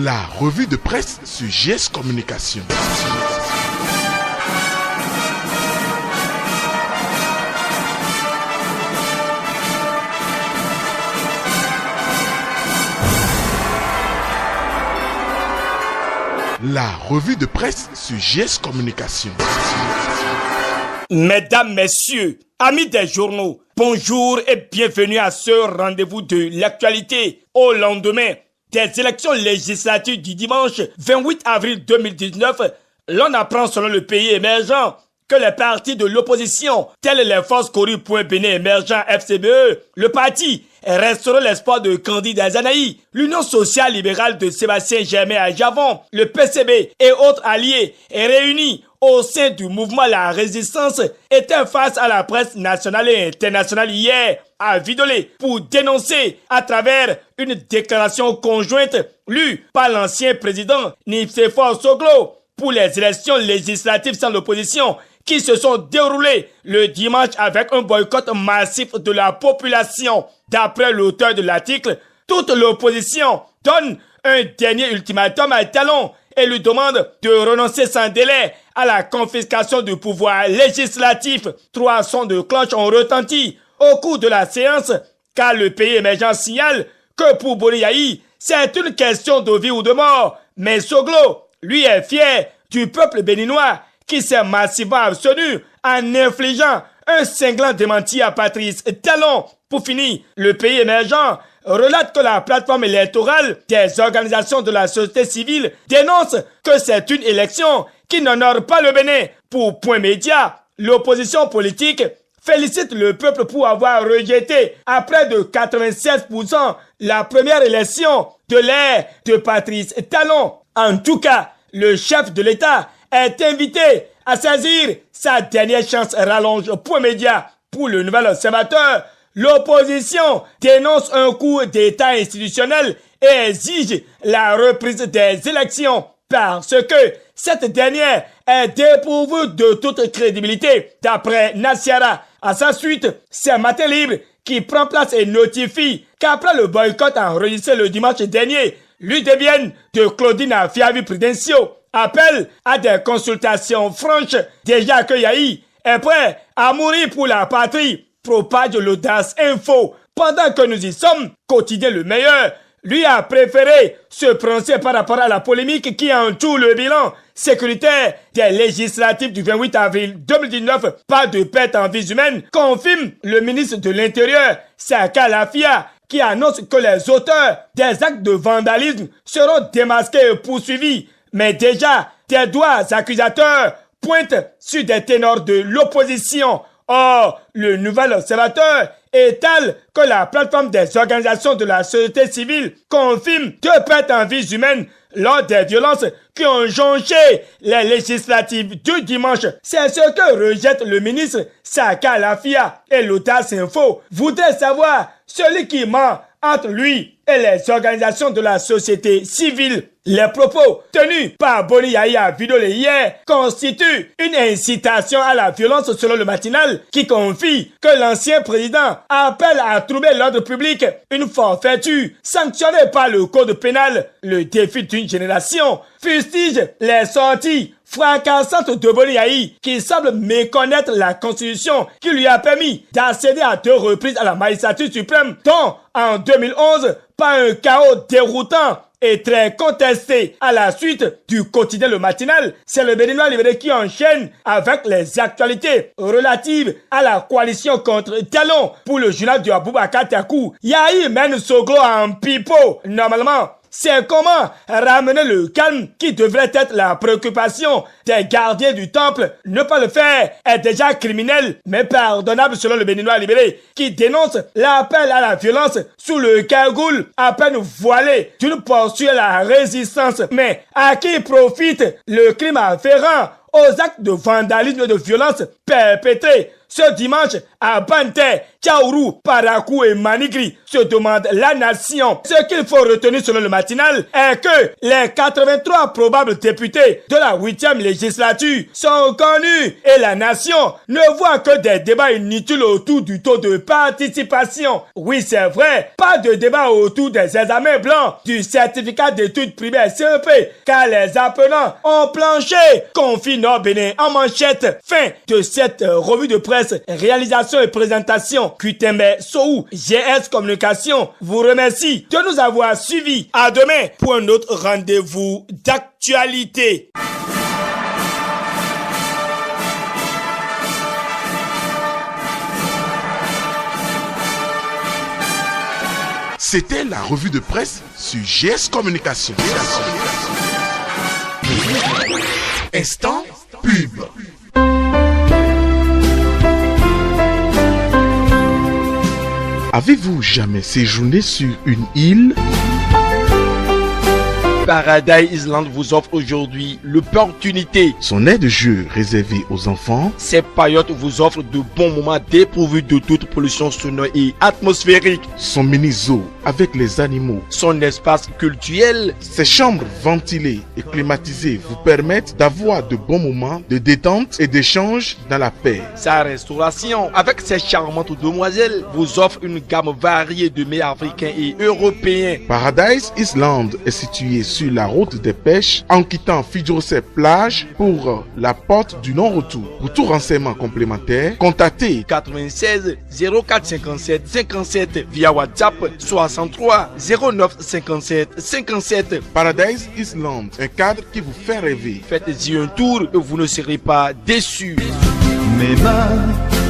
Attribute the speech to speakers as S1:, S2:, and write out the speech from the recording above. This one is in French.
S1: La revue de presse sur GS Communication. La revue de presse sur GS Communication.
S2: Mesdames, messieurs, amis des journaux, bonjour et bienvenue à ce rendez-vous de l'actualité au lendemain des élections législatives du dimanche 28 avril 2019. L'on apprend selon le pays émergent que les partis de l'opposition, tels les Forces Corruption émergent FCBE, le parti restaurant l'espoir de candidat Zanaï, l'Union sociale libérale de Sébastien Germain à Javon, le PCB et autres alliés réunis au sein du mouvement La Résistance étaient face à la presse nationale et internationale hier à Vidolé pour dénoncer à travers une déclaration conjointe lue par l'ancien président Nicéphore Soglo pour les élections législatives sans l'opposition qui se sont déroulées le dimanche avec un boycott massif de la population. D'après l'auteur de l'article, toute l'opposition donne un dernier ultimatum à Talon et lui demande de renoncer sans délai à la confiscation du pouvoir législatif. 3 sons de cloche ont retenti au cours de la séance car le pays émergent signale que pour Boni Yayi, c'est une question de vie ou de mort. Mais Soglo, lui, est fier du peuple béninois qui s'est massivement abstenu en infligeant un cinglant démenti à Patrice Talon. Pour finir, le pays émergent relate que la plateforme électorale des organisations de la société civile dénonce que c'est une élection qui n'honore pas le Bénin. Pour Point Média, l'opposition politique félicite le peuple pour avoir rejeté à près de 96% la première élection de l'ère de Patrice Talon. En tout cas, le chef de l'État est invité à saisir sa dernière chance, rallonge Point Média. Pour le Nouvel Observateur, l'opposition dénonce un coup d'État institutionnel et exige la reprise des élections parce que cette dernière est dépourvue de toute crédibilité. D'après Nassiara, à sa suite, c'est Matin Libre qui prend place et notifie qu'après le boycott enregistré le dimanche dernier, l'UDBN de Claudine Afiavi Prudencio appelle à des consultations franches. Déjà que Yahi est prêt à mourir pour la patrie, propage l'audace info. Pendant que nous y sommes, Quotidien le meilleur, lui a préféré se prononcer par rapport à la polémique qui entoure le bilan sécuritaire des législatives du 28 avril 2019. Pas de perte en vies humaines, confirme le ministre de l'Intérieur, Saka Lafia, qui annonce que les auteurs des actes de vandalisme seront démasqués et poursuivis. Mais déjà, des doigts accusateurs pointent sur des ténors de l'opposition. Or, le Nouvel Observateur étale que la plateforme des organisations de la société civile confirme 2 pertes en vies humaines lors des violences qui ont jonché les législatives du dimanche. C'est ce que rejette le ministre Saka Lafia. Et l'Audace Info voudrait savoir celui qui ment entre lui et les organisations de la société civile. Les propos tenus par Boni Yayi à Vidolé hier constituent une incitation à la violence selon le matinal qui confie que l'ancien président appelle à troubler l'ordre public, une forfaiture sanctionnée par le code pénal. Le défi d'une génération fustige les sorties fracassantes de Boni Yayi qui semble méconnaître la constitution qui lui a permis d'accéder à 2 reprises à la magistrature suprême, dont en 2011 par un chaos déroutant et très contesté. À la suite du quotidien Le Matinal, c'est le Béninois libéré qui enchaîne avec les actualités relatives à la coalition contre Talon. Pour le journal de Aboubakar Takou, Yayi mène Soglo en pipeau. Normalement, c'est comment ramener le calme qui devrait être la préoccupation des gardiens du temple. Ne pas le faire est déjà criminel, mais pardonnable selon le Béninois libéré, qui dénonce l'appel à la violence sous le cagoule à peine voilé d'une portion à la résistance. Mais à qui profite le crime afférent aux actes de vandalisme et de violence perpétrés ce dimanche à Banté, Tchaourou, Parakou et Manigri, se demande la nation. Ce qu'il faut retenir selon le matinal est que les 83 probables députés de la 8e législature sont connus et la nation ne voit que des débats inutiles autour du taux de participation. Oui, c'est vrai, pas de débat autour des examens blancs, du certificat d'études primaires CEP, car les appelants ont planché. Confie Nord Bénin en manchette. Fin de cette revue de presse. Réalisation et présentation Kutembe Soou, GS Communication vous remercie de nous avoir suivis. À demain pour un autre rendez-vous d'actualité.
S1: C'était la revue de presse sur GS Communication. Instant pub. Avez-vous jamais séjourné sur une île?
S3: Paradise Island vous offre aujourd'hui l'opportunité.
S1: Son aire de jeu réservée aux enfants.
S3: Ces paillotes vous offrent de bons moments dépourvus de toute pollution sonore et atmosphérique.
S1: Son mini-zoo avec les animaux.
S3: Son espace culturel.
S1: Ses chambres ventilées et climatisées vous permettent d'avoir de bons moments de détente et d'échange dans la paix.
S3: Sa restauration, avec ses charmantes demoiselles, vous offre une gamme variée de mets africains et européens.
S1: Paradise Island est situé sur la route des pêches en quittant Fidjosé plage pour la porte du non-retour. Pour tout renseignement complémentaire, contactez
S3: 96 04 57 57 via WhatsApp 63 09 57 57.
S1: Paradise Island, un cadre qui vous fait rêver.
S3: Faites-y un tour et vous ne serez pas déçus.
S4: Mes mains